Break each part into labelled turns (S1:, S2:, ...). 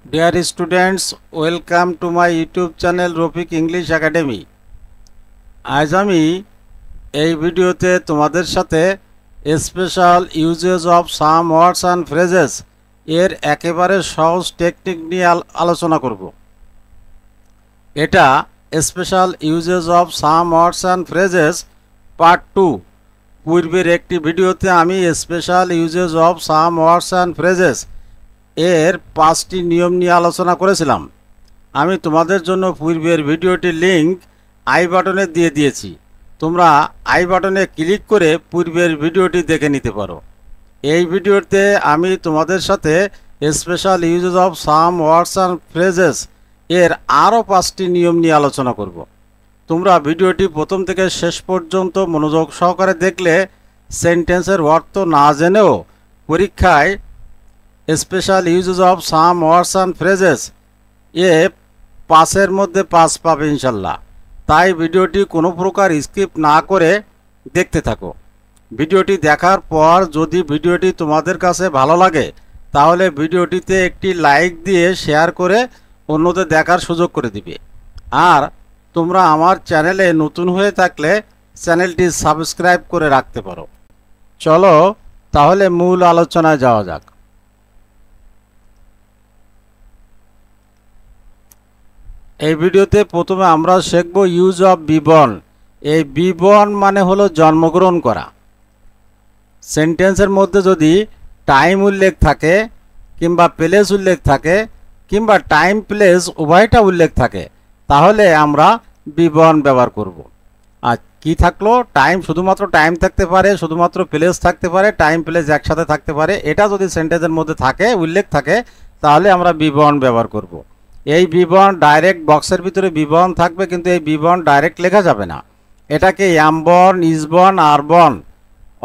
S1: Dear students, welcome to my YouTube channel Rofik English Academy. আজ আমি এই ভিডিওতে তোমাদের সাথে special uses of some words and phrases এর একেবারে সহজ টেকনিক নিয়ে আলোচনা করব। এটা special uses of some words and phrases part 2। পূর্বের একটি ভিডিওতে আমি special uses of some words and phrases এর 5টি নিয়ম নিয়ে আলোচনা করেছিলাম। আমি তোমাদের জন্য পূর্বের ভিডিওটির লিংক আই বাটনে দিয়ে দিয়েছি। তোমরা আই বাটনে ক্লিক করে পূর্বের ভিডিওটি দেখে নিতে পারো। এই ভিডিওতে আমি তোমাদের সাথে special uses of some words and phrases এর আরও 5টি নিয়ম নিয়ে আলোচনা করব। তোমরা ভিডিওটি প্রথম থেকে শেষ পর্যন্ত মনোযোগ সহকারে দেখলে সেন্টেন্সের অর্থ না জেনেও পরীক্ষায় special uses of some words and phrases এ 5-এর মধ্যে 5 পাবে ইনশাল্লাহ। তাই ভিডিওটি কোনো প্রকার স্কিপ না করে দেখতে থাকো। ভিডিওটি দেখার পর যদি ভিডিওটি তোমাদের কাছে ভালো লাগে তাহলে ভিডিওটিতে একটি লাইক দিয়ে শেয়ার করে অন্যদের দেখার সুযোগ করে দিবে। আর তোমরা আমার চ্যানেলে নতুন হয়ে থাকলে চ্যানেলটি সাবস্ক্রাইব করে রাখতে পারো। চলো তাহলে মূল আলোচনায় যাওয়া যাক। এই ভিডিওতে প্রথমে আমরা শিখব ইউজ অফ বি বর্ন। এই বি বর্ন মানে হলো জন্মগ্রহণ করা। সেন্টেন্সের মধ্যে যদি টাইম উল্লেখ থাকে কিংবা প্লেস উল্লেখ থাকে কিংবা টাইম প্লেস উভয়টা উল্লেখ থাকে তাহলে আমরা বি বর্ন ব্যবহার করব। আর কি থাকলো, টাইম শুধুমাত্র টাইম থাকতে পারে, শুধুমাত্র প্লেস থাকতে পারে, টাইম প্লেস একসাথে থাকতে পারে। এটা যদি সেন্টেন্সের মধ্যে থাকে উল্লেখ থাকে তাহলে আমরা বি বর্ন ব্যবহার করব। এই বিবরণ ডাইরেক্ট বক্সের ভিতরে বিবরণ থাকবে, কিন্তু এই বিবরণ ডাইরেক্ট লেখা যাবে না। এটাকে am born, is born, are born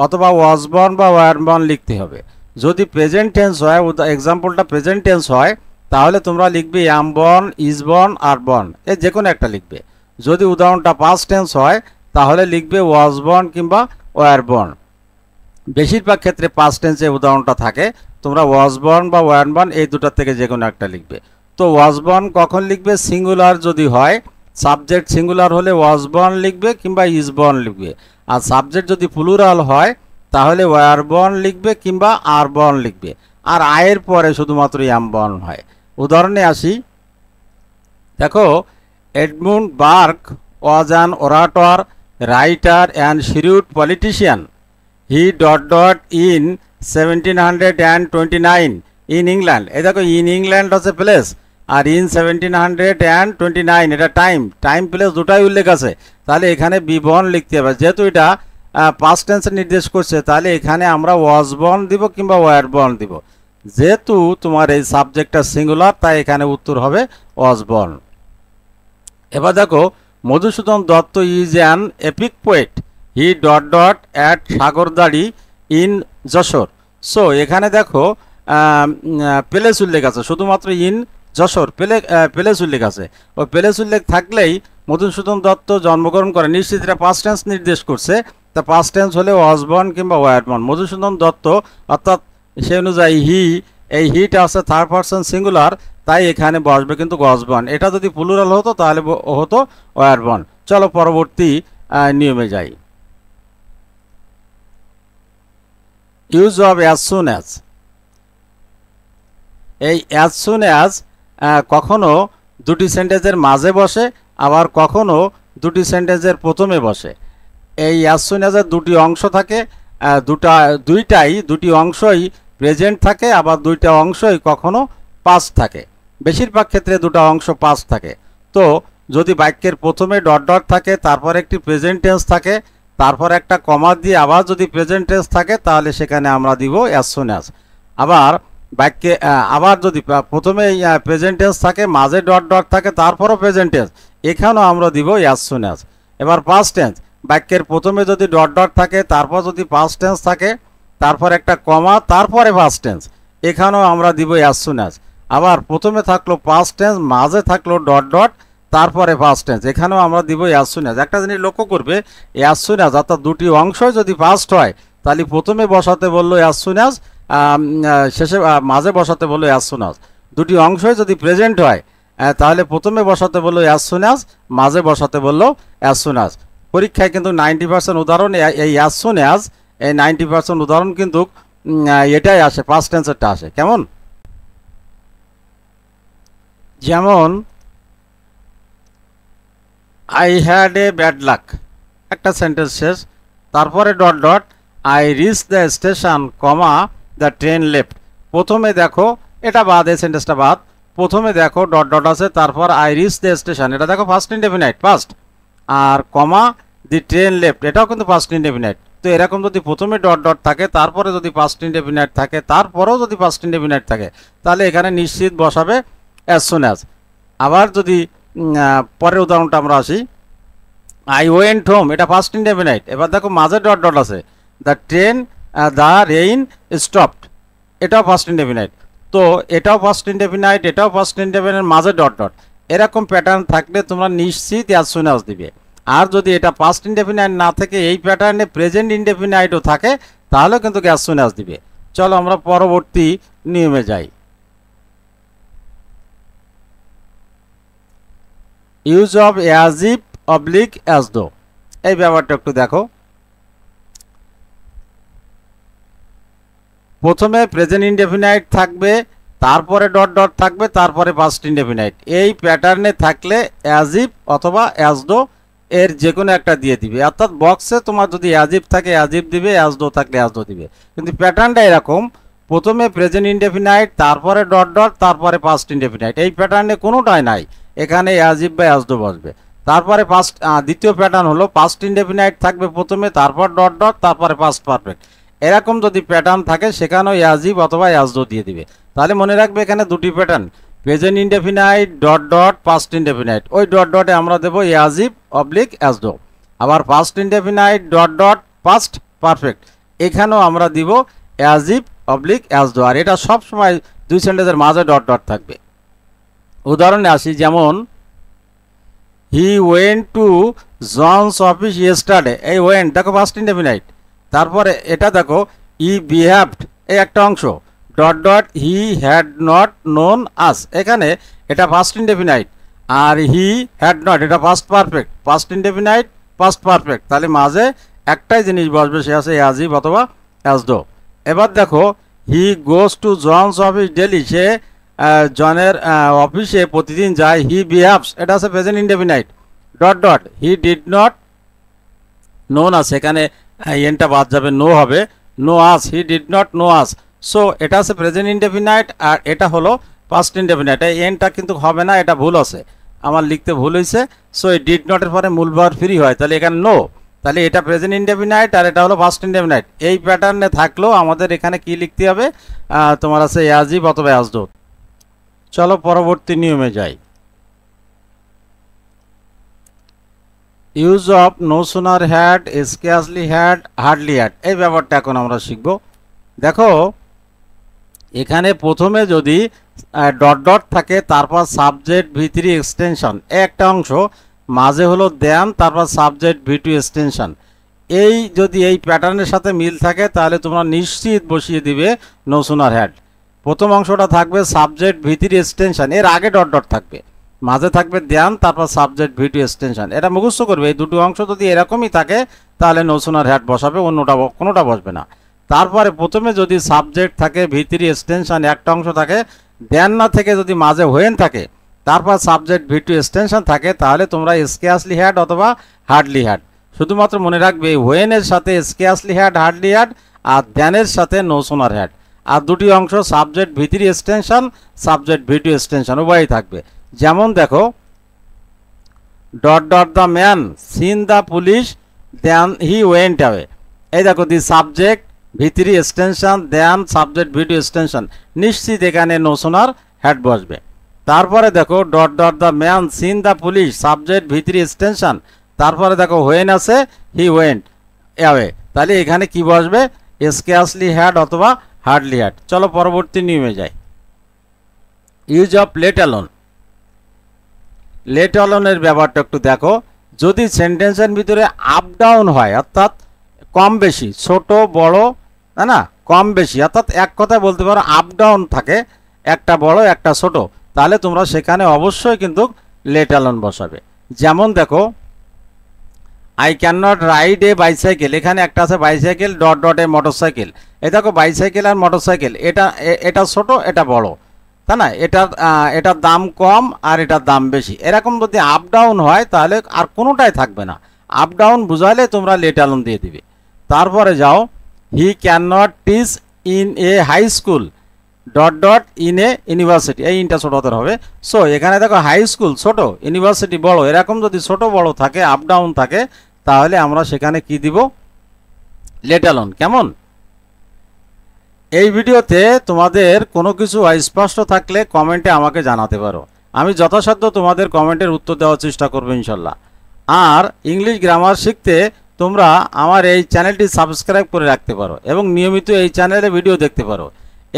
S1: অথবা ওয়াজ বর্ন বা ওয়ার বর্ন লিখতে হবে। যদি প্রেজেন্ট টেন্স হয়, এক্সাম্পলটা প্রেজেন্ট টেন্স হয় তাহলে তোমরা লিখবে am born, is born, are born, এ যে কোনো একটা লিখবে। যদি উদাহরণটা পাস্ট টেন্স হয় তাহলে লিখবে ওয়াজ বর্ন কিংবা ওয়ার বর্ন। বেশিরভাগ ক্ষেত্রে পাস্ট টেন্সে উদাহরণটা থাকে, তোমরা ওয়াজ বর্ন বা ওয়ার বর্ন এই দুটার থেকে যে কোনো একটা লিখবে। তো ওয়াজ বর্ন কখন লিখবে? সিঙ্গুলার যদি হয়, সাবজেক্ট সিঙ্গুলার হলে ওয়াজ বর্ন লিখবে কিংবা ইজ বর্ন লিখবে। আর সাবজেক্ট যদি প্লুরাল হয় তাহলে ওয়ার বর্ন লিখবে কিংবা আর বর্ন লিখবে। আর আয়ের পরে শুধুমাত্র অ্যাম বর্ন হয়। উদাহরণে আসি, দেখো, Edmund Burke was an orator, writer and shrewd politician. He in 1729 in England. এই দেখো, ইন ইংল্যান্ড হচ্ছে প্লেস আর ইন 1729 এটা টাইম প্লেস দুটাই উল্লেখ আছে। তাহলে এখানে বি বর্ন লিখতে হবে। যেহেতু এটা পাস্ট টেন্সে নির্দেশ করছে তাহলে এখানে আমরা ওয়াজ বর্ন দিব কিংবা ওয়ার বর্ন দিব। যেহেতু তোমার এই সাবজেক্টটা সিঙ্গুলার তাই এখানে উত্তর হবে ওয়াজ বর্ন। এবার দেখো, Madhusudan Dutta is an epic poet. He at Sagardari in Jessore. So এখানে দেখো প্লেস উল্লেখ আছে, শুধুমাত্র ইন যশোর প্লেস উল্লেখ আছে। ওই প্লেস উল্লেখ থাকলেই মধুসূদন দত্ত জন্মগ্রহণ করে, নিশ্চিত এটা পাস্ট টেন্স নির্দেশ করছে। তা পাস্ট টেন্স হলে ওয়াজ বর্ন কিংবা ওয়ার বর্ন। মধুসূদন দত্ত অর্থাৎ সে অনুযায়ী এই হিটা আছে থার্ড পারসন সিঙ্গুলার, তাই এখানে বসবে কিন্তু ওয়াজ বর্ন। এটা যদি প্লুরাল হতো তাহলে হতো ওয়ার বর্ন। চলো পরবর্তী নিয়মে যাই। Use of as soon as. এই অ্যাজ সুন অ্যাজ কখনো দুটি সেন্টেন্সের মাঝে বসে, আবার কখনো দুটি সেন্টেন্সের প্রথমে বসে। এই অ্যাজ সুন অ্যাজের দুটি অংশ থাকে, দুটি অংশই প্রেজেন্ট থাকে, আবার দুইটা অংশই কখনো পাস্ট থাকে। বেশিরভাগ ক্ষেত্রে দুটো অংশ পাস্ট থাকে। তো যদি বাক্যের প্রথমে ডট ডট থাকে, তারপর একটি প্রেজেন্ট টেন্স থাকে, তারপর একটা কমা দিয়ে আবার যদি প্রেজেন্ট টেন্স থাকে তাহলে সেখানে আমরা দিব অ্যাজ সুন অ্যাজ। আবার বাক্যে আবার যদি প্রথমে প্রেজেন্ট টেন্স থাকে, মাঝে ডট ডট থাকে, তারপরও প্রেজেন্ট টেন্স, এখানেও আমরা দিব অ্যাজ সুন অ্যাজ। এবার পাস্ট টেন্স, বাক্যের প্রথমে যদি ডট ডট থাকে, তারপর যদি পাস্ট টেন্স থাকে, তারপর একটা কমা, তারপরে পাস্ট টেন্স, এখানেও আমরা দিব অ্যাজ সুন অ্যাজ। আবার প্রথমে থাকলো পাস্ট টেন্স, মাঝে থাকলো ডট ডট, তারপরে পাস্ট টেন্স, এখানেও আমরা দিব অ্যাজ সুন অ্যাজ। একটা জিনিস লক্ষ্য করবে, অ্যাজ সুন অ্যাজ অর্থাৎ দুটি অংশই যদি পাস্ট হয় তাহলে প্রথমে বসাতে বললো অ্যাজ সুন অ্যাজ, শেষে মাঝে বসাতে বললো অ্যাজ সুন অ্যাজ। দুটি অংশই যদি প্রেজেন্ট হয় তাহলে প্রথমে বসাতে বললো অ্যাজ সুন অ্যাজ, মাঝে বসাতে বললো অ্যাজ সুন অ্যাজ। পরীক্ষায় কিন্তু 90% উদাহরণ এই অ্যাজ সুন অ্যাজ, এই 90% উদাহরণ কিন্তু এটাই আসে, পাস্ট টেন্সেরটা আসে। কেমন? যেমন I had a bad luck, একটা সেন্টেন্স শেষ, তারপরে dot dot I reach the station comma the train left. প্রথমে দেখো এটা বাদ, এই সেন্টেন্সটা বাদ, প্রথমে দেখো ডট ডট আছে, তারপর আই রিচ দ্য স্টেশন, এটা দেখো ফার্স্ট ইনডেফিনাইট পাস্ট, আর কমা দি ট্রেন লেফট এটাও কিন্তু ফার্স্ট ইনডেফিনাইট। তো এরকম যদি প্রথমে ডট ডট থাকে, তারপরে যদি ফার্স্ট ইনডেফিনাইট থাকে, তারপরেও যদি ফার্স্ট ইনডেফিনাইট থাকে, তাহলে এখানে নিশ্চিত বসাবে অ্যাজ সুন অ্যাজ। আবার যদি পরের উদাহরণটা আমরা আসি, আই ওয়েন্ট হোম, এটা ফার্স্ট ইনডেফিনাইট। এবার দেখো মাঝে ডট ডট আছে, the train the rain stopped, এটাও ফার্স্ট ইনডেফিনাইট। তো এটাও ফার্স্ট ইনডেফিনাইট, এটাও ফার্স্ট ইনডেফিনাইট, মাঝে ডট ডট, এরকম প্যাটার্ন থাকলে তোমরা নিশ্চিত অ্যাজ সুন অ্যাজ দিবে। আর যদি এটা পাস্ট ইনডেফিনাইট না থেকে এই প্যাটার্নে প্রেজেন্ট ইনডেফিনাইটও থাকে, তাহলে কিন্তু অ্যাজ সুন অ্যাজ দিবে। চলো আমরা পরবর্তী নিয়মে যাই। Use of as if oblique as দো, এই ব্যাপারটা একটু দেখো। প্রথমে প্রেজেন্ট ইনডেফিনাইট থাকবে, তারপরে ডট ডট থাকবে, তারপরে পাস্ট ইনডেফিনাইট। এই প্যাটার্নে থাকলে অ্যাজ ইফ অথবা অ্যাজ দো এর যে কোনো একটা দিয়ে দিবে। অর্থাৎ বক্সে তোমার যদি অ্যাজ ইফ থাকে অ্যাজ ইফ দিবে, অ্যাজ দো থাকলে অ্যাজ দো দিবে। কিন্তু প্যাটার্নটা এরকম, প্রথমে প্রেজেন্ট ইনডেফিনাইট, তারপরে ডট ডট, তারপরে পাস্ট ইনডেফিনাইট। এই প্যাটার্নে কোনোটাই নাই, এখানে অ্যাজ ইফ বা অ্যাজ দো বসবে। তারপরে দ্বিতীয় প্যাটার্ন হলো পাস্ট ইনডেফিনাইট থাকবে প্রথমে, তারপর ডট ডট, তারপরে পাস্ট পারফেক্ট। এরকম যদি প্যাটার্ন থাকে সেখানেও অ্যাজ ইফ অথবা অ্যাজ দো দিয়ে দিবে। তাহলে মনে রাখবে এখানে দুটি pattern, present indefinite dot dot past indefinite, ওই ডট ডটে আমরা দেবো as if oblique as though. আবার past indefinite dot dot past perfect, এখানেও আমরা দিব অ্যাজ ইফ অবলিক অ্যাজ দো। আর এটা সবসময় দুই সেন্টেন্সের মাঝে ডট ডট থাকবে। উদাহরণে আসি, যেমন he went to John's office yesterday, এই ওয়েন্ট দেখো ফার্স্ট ইনডেফিনাইট, তারপরে এটা দেখো ই বিহেভড, এই একটা অংশ, dot dot he had not known us, এখানে এটা ফার্স্ট ইনডেফিনাইট, আর হি হ্যাড নট এটা first perfect, first indefinite first perfect, তাহলে মাঝে একটাই জিনিস বসবে, সে আছে অ্যাজ ইফ অথবা অ্যাজ দো। এবার দেখো he goes to John's office daily, সে জনের অফিসে প্রতিদিন যায়, হি বিহেভস এটা আছে present indefinite, dot dot he did not known us, এখানে এনটা বাদ যাবে, নো হবে, know us, he did not know us. So এটা আছে প্রেজেন্ট ইনডেফিনাইট, আর এটা হলো পাস্ট ইনডেফিনাইট। এই এনটা কিন্তু হবে না, এটা ভুল আছে, আমার লিখতে ভুল হয়েছে। সো এই ডিড নটের পরে মূল ভার্ব ফ্রি হয়, তাহলে এখানে নো, তাহলে এটা প্রেজেন্ট ইনডেফিনাইট আর এটা হলো পাস্ট ইনডেফিনাইট। এই প্যাটার্নে থাকলেও আমাদের এখানে কি লিখতে হবে, তোমার আছে অ্যাজ ইফ অথবা অ্যাজ দো। চলো পরবর্তী নিয়মে যাই। Use of no sooner had, scarcely had, hardly had, এই ব্যাপারটা এখন আমরা শিখব। দেখো এখানে প্রথমে যদি ডট ডট থাকে, তারপর সাবজেক্ট ভি3 এক্সটেনশন একটা অংশ, মাঝে হলো দেন, তারপর সাবজেক্ট ভি2 এক্সটেনশন, এই যদি এই প্যাটার্নের সাথে মিল থাকে তাহলে তোমরা নিশ্চিত বসিয়ে দিবে নো সুনার হ্যাড। প্রথম অংশটা থাকবে সাবজেক্ট ভি3 এক্সটেনশন, এর আগে ডট ডট থাকবে, মাঝে থাকবে দেন, তারপর সাবজেক্ট ভি2 এক্সটেনশন, এটা মুখস্থ করবে। এই দুটো অংশ যদি এরকমই থাকে তাহলে নো সুনার হ্যাড বসাবে, অন্যটা কোনোটা বসবে না। তারপরে প্রথমে যদি সাবজেক্ট থাকে ভি3 এক্সটেনশন একটা অংশ থাকে, দেন না থেকে যদি মাঝে হোয়েন থাকে, তারপর সাবজেক্ট ভি2 এক্সটেনশন থাকে, তাহলে তোমরা স্ক্যাসলি হ্যাড অথবা হার্ডলি হ্যাড। শুধুমাত্র মনে রাখবে হোয়েনের সাথে স্ক্যাসলি হ্যাড হার্ডলি হ্যাড, আর দেনের সাথে নো সুনার হ্যাড। আর দুটি অংশ সাবজেক্ট ভি3 এক্সটেনশন সাবজেক্ট ভি2 এক্সটেনশন উভয়ই থাকবে। যেমন দেখো dot dot the man seen the police then he went away, এই দেখো দি সাবজেক্ট ভি3 extension then subject V two extension, নিশ্চিত এখানে নো সুনার হ্যাড বসবে। তারপরে দেখো dot dot the man seen the police subject ভি3 এক্সটেনশন, তারপরে দেখো হোয়েন আছে হি ওয়েন্ট অ্যাওয়ে, তাহলে এখানে কি বসবে স্ক্যাসলি হ্যাড অথবা হার্ডলি হ্যাড। চলো পরবর্তী নিয়মে যাই। Use of let alone, let অ্যালোনের ব্যাপারটা একটু দেখো। যদি সেন্টেন্সের ভিতরে আপ ডাউন হয়, অর্থাৎ কম বেশি, ছোট বড়, তাই না, কম বেশি, অর্থাৎ এক কথায় বলতে পারো আপ ডাউন থাকে, একটা বড় একটা ছোট, তাহলে তোমরা সেখানে অবশ্যই কিন্তু লেট অ্যালোন বসাবে। যেমন দেখো, I can not ride a bicycle, এখানে একটা আছে bicycle dot dot a motorcycle. এ দেখো বাইসাইকেল আর মোটরসাইকেল, এটা ছোট এটা বড়, তাই না? এটার দাম কম আর এটার দাম বেশি। এরকম যদি আপ ডাউন হয় তাহলে আর কোনোটাই থাকবে না, আপ ডাউন বুঝাইলে তোমরা লেট অ্যালোন দিয়ে দিবে। তারপরে যাও, he can not teach in a high school dot dot in a university, এই ইনটা ছোট হতে হবে। সো এখানে দেখো হাই স্কুল ছোট, ইউনিভার্সিটি বড়, এরকম যদি ছোট বড় থাকে, আপ ডাউন থাকে, তাহলে আমরা সেখানে কি দিব? Let alone. কেমন? এই ভিডিওতে তোমাদের কোনো কিছু অস্পষ্ট থাকলে কমেন্টে আমাকে জানাতে পারো, আমি যথাসাধ্য তোমাদের কমেন্টের উত্তর দেওয়ার চেষ্টা করবো ইনশাল্লাহ। আর ইংলিশ গ্রামার শিখতে তোমরা আমার এই চ্যানেলটি সাবস্ক্রাইব করে রাখতে পারো এবং নিয়মিত এই চ্যানেলে ভিডিও দেখতে পারো।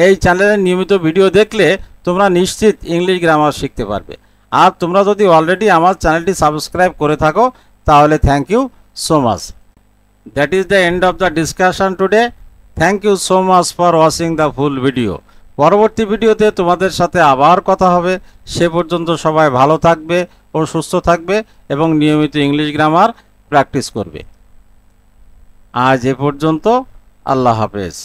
S1: এই চ্যানেলে নিয়মিত ভিডিও দেখলে তোমরা নিশ্চিত ইংলিশ গ্রামার শিখতে পারবে। আর তোমরা যদি অলরেডি আমার চ্যানেলটি সাবস্ক্রাইব করে থাকো তাহলে thank you so much. That is the end of the discussion today. Thank you so much for watching the full video. পরবর্তী ভিডিওতে তোমাদের সাথে আবার কথা হবে। সে পর্যন্ত সবাই ভালো থাকবে ও সুস্থ থাকবে এবং নিয়মিত ইংলিশ গ্রামার প্র্যাকটিস করবে। আজ এ পর্যন্ত, আল্লাহ হাফেজ।